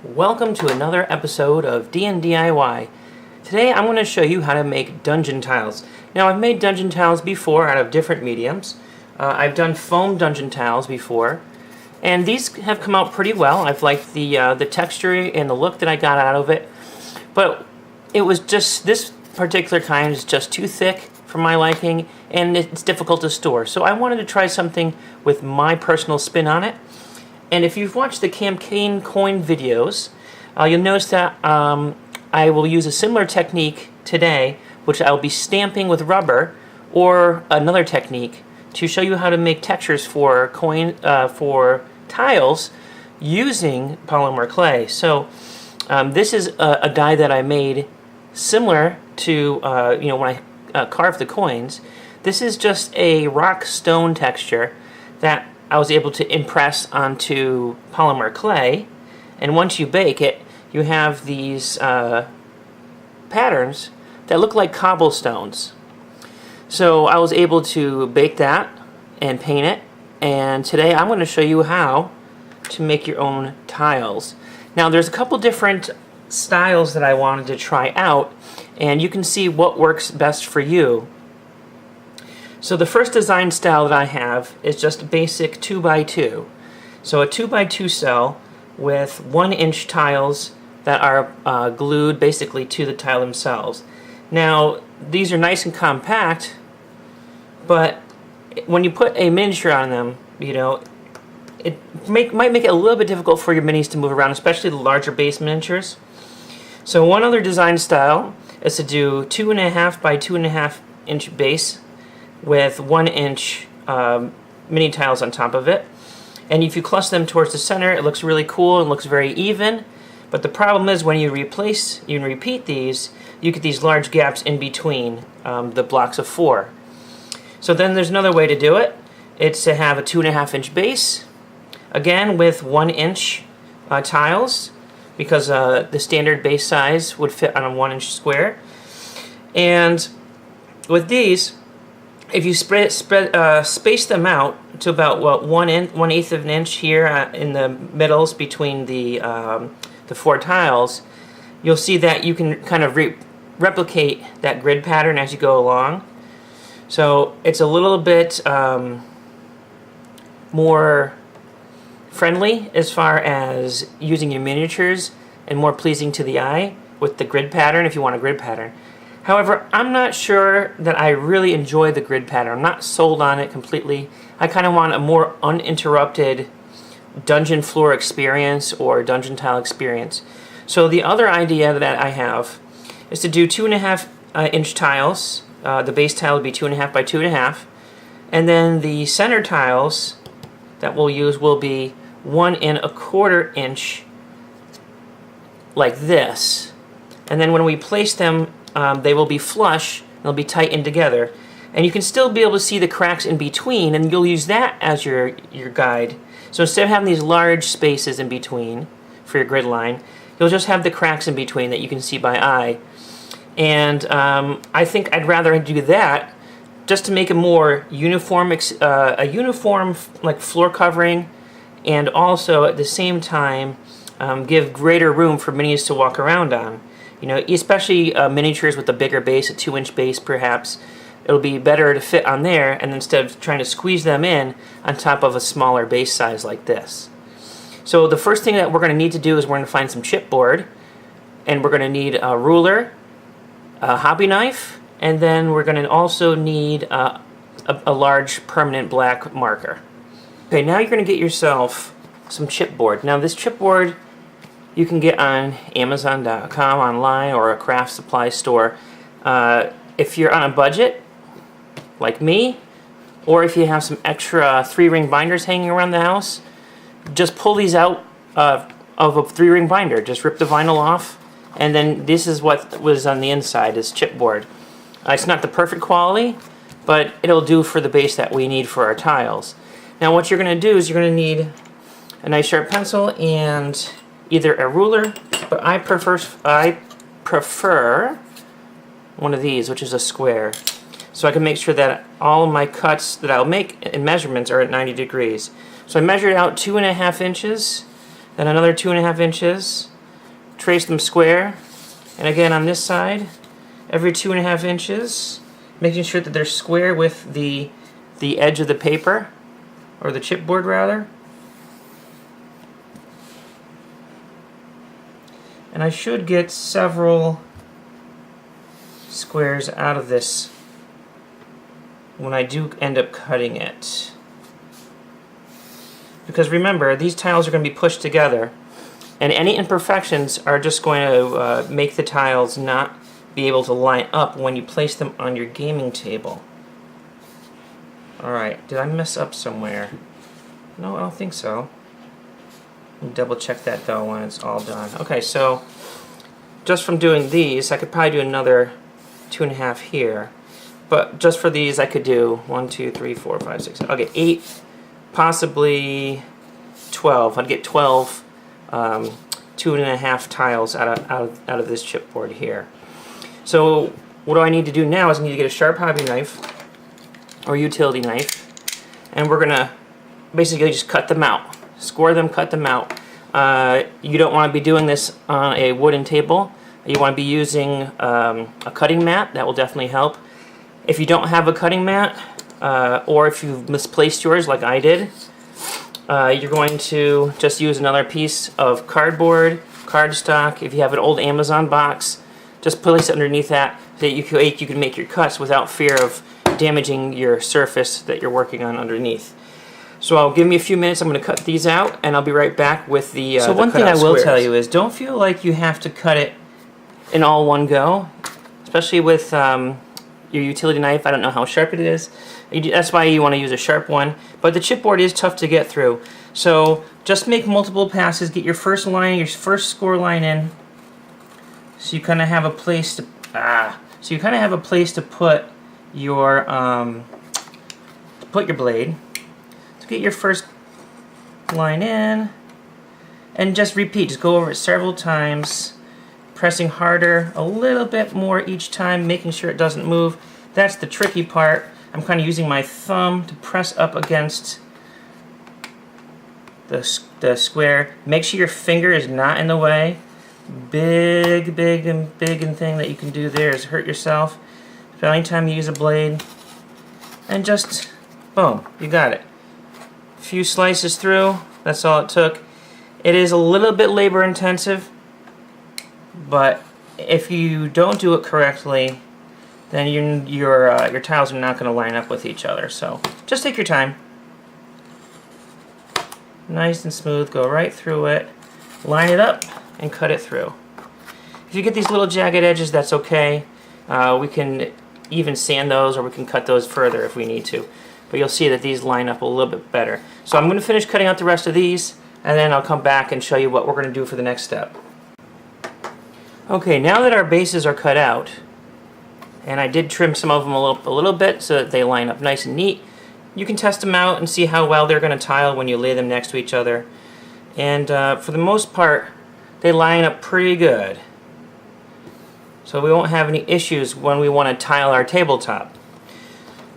Welcome to another episode of DnDIY. Today I'm going to show you how to make dungeon tiles. Now I've made dungeon tiles before out of different mediums. I've done foam dungeon tiles before, and these have come out pretty well. I've liked the texture and the look that I got out of it, but it was just, this particular kind is just too thick for my liking, and it's difficult to store. So I wanted to try something with my personal spin on it. And if you've watched the campaign coin videos, you'll notice that I will use a similar technique today, which I'll be stamping with rubber, or another technique to show you how to make textures for for tiles using polymer clay. So this is a die that I made similar to when I carved the coins. This is just a rock stone texture that I was able to impress onto polymer clay, and once you bake it, you have these patterns that look like cobblestones. So I was able to bake that and paint it, and today I'm going to show you how to make your own tiles. Now there's a couple different styles that I wanted to try out, and you can see what works best for you. So the first design style that I have is just a basic 2x2. So a 2x2 cell with 1-inch tiles that are glued basically to the tile themselves. Now these are nice and compact, but when you put a miniature on them, it might make it a little bit difficult for your minis to move around, especially the larger base miniatures. So one other design style is to do 2.5 by 2.5 inch base with 1-inch mini tiles on top of it. And if you cluster them towards the center, it looks really cool and looks very even. But the problem is when you repeat these, you get these large gaps in between the blocks of 4. So then there's another way to do it. It's to have a 2.5-inch base, again with 1-inch tiles, because the standard base size would fit on a 1-inch square. And with these, if you space them out to about 1/8 of an inch here in the middles between the 4 tiles, you'll see that you can kind of replicate that grid pattern as you go along. So it's a little bit more friendly as far as using your miniatures, and more pleasing to the eye with the grid pattern if you want a grid pattern. However, I'm not sure that I really enjoy the grid pattern. I'm not sold on it completely. I kind of want a more uninterrupted dungeon floor experience or dungeon tile experience. So the other idea that I have is to do 2.5-inch tiles. The base tile would be 2.5 by 2.5. And then the center tiles that we'll use will be 1.25 inch like this. And then when we place them, they will be flush, they'll be tightened together, and you can still be able to see the cracks in between, and you'll use that as your guide. So instead of having these large spaces in between for your grid line, you'll just have the cracks in between that you can see by eye. And I think I'd rather do that just to make a more uniform, like floor covering, and also at the same time give greater room for minis to walk around on. Especially miniatures with a bigger base, a 2-inch base perhaps, it'll be better to fit on there, and instead of trying to squeeze them in on top of a smaller base size like this. So the first thing that we're going to need to do is we're going to find some chipboard, and we're going to need a ruler, a hobby knife, and then we're going to also need a large permanent black marker. Okay, now you're going to get yourself some chipboard. Now this chipboard you can get on Amazon.com online or a craft supply store. If you're on a budget, like me, or if you have some extra 3-ring binders hanging around the house, just pull these out of a 3-ring binder. Just rip the vinyl off, and then this is what was on the inside, is chipboard. It's not the perfect quality, but it'll do for the base that we need for our tiles. Now what you're going to do is you're going to need a nice sharp pencil and either a ruler, but I prefer one of these, which is a square, so I can make sure that all of my cuts that I'll make in measurements are at 90 degrees. So I measured out 2.5 inches then another 2.5 inches, trace them square, and again on this side, every 2.5 inches, making sure that they're square with the edge of the paper, or the chipboard rather. And I should get several squares out of this when I do end up cutting it. Because remember, these tiles are going to be pushed together, and any imperfections are just going to make the tiles not be able to line up when you place them on your gaming table. Alright, did I mess up somewhere? No, I don't think so. Double check that though when it's all done. Okay, so just from doing these, I could probably do another 2.5 here. But just for these, I could do 1, 2, 3, 4, 5, 6. I'll get 8, possibly 12. I'd get 12 2.5 tiles out of this chipboard here. So what do I need to do now is I need to get a sharp hobby knife or utility knife, and we're gonna basically just cut them out. Score them, cut them out. You don't want to be doing this on a wooden table. You want to be using a cutting mat. That will definitely help. If you don't have a cutting mat, or if you've misplaced yours like I did, you're going to just use another piece of cardboard, cardstock. If you have an old Amazon box, just place it underneath that so that you can make your cuts without fear of damaging your surface that you're working on underneath. So I'll give me a few minutes. I'm going to cut these out, and I'll be right back with the So one thing I will tell you is don't feel like you have to cut it in all one go, especially with your utility knife. I don't know how sharp it is. That's why you want to use a sharp one. But the chipboard is tough to get through. So just make multiple passes. Get your first line, your first score line in, so you kind of have a place to put your blade. Get your first line in and just repeat. Just go over it several times, pressing harder a little bit more each time, making sure it doesn't move. That's the tricky part. I'm kind of using my thumb to press up against the square. Make sure your finger is not in the way. Big thing that you can do there is hurt yourself. So anytime you use a blade, and just boom, you got it. Few slices through, that's all it took. It is a little bit labor intensive, but if you don't do it correctly, then your tiles are not going to line up with each other. So just take your time. Nice and smooth, go right through it, line it up, and cut it through. If you get these little jagged edges, that's okay. We can even sand those, or we can cut those further if we need to. But you'll see that these line up a little bit better. So I'm going to finish cutting out the rest of these, and then I'll come back and show you what we're going to do for the next step. Okay, now that our bases are cut out, and I did trim some of them a little bit so that they line up nice and neat, you can test them out and see how well they're going to tile when you lay them next to each other. And for the most part, they line up pretty good. So we won't have any issues when we want to tile our tabletop.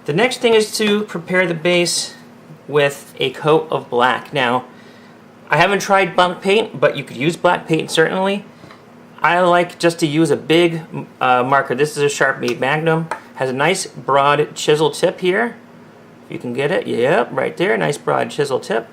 The next thing is to prepare the base with a coat of black. Now, I haven't tried black paint, but you could use black paint certainly. I like just to use a big marker. This is a Sharpie Magnum. Has a nice broad chisel tip here. If you can get it, yep, right there, nice broad chisel tip.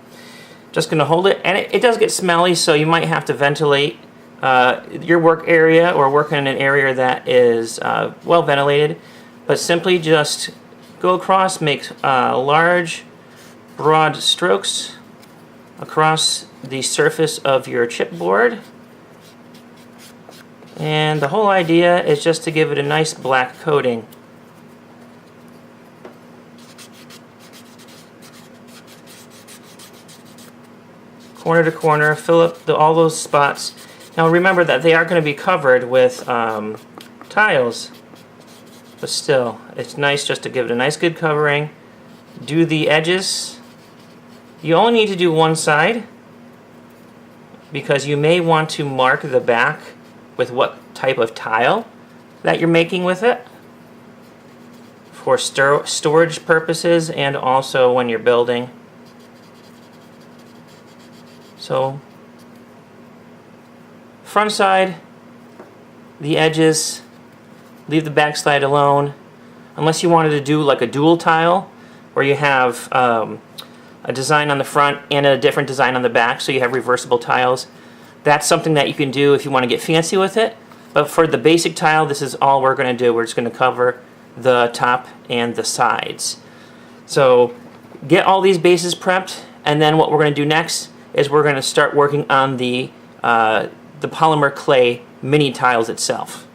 Just going to hold it, and it does get smelly, so you might have to ventilate your work area or work in an area that is well ventilated. But simply just go across, make large, broad strokes across the surface of your chipboard. And the whole idea is just to give it a nice black coating. Corner to corner, fill up all those spots. Now remember that they are going to be covered with tiles. But still, it's nice just to give it a nice good covering. Do the edges. You only need to do one side, because you may want to mark the back with what type of tile that you're making with it for storage purposes, and also when you're building. So front side, the edges, leave the back side alone, unless you wanted to do like a dual tile where you have a design on the front and a different design on the back, so you have reversible tiles. That's something that you can do if you want to get fancy with it. But for the basic tile, this is all we're going to do. We're just going to cover the top and the sides. So get all these bases prepped, and then what we're going to do next is we're going to start working on the polymer clay mini tiles itself.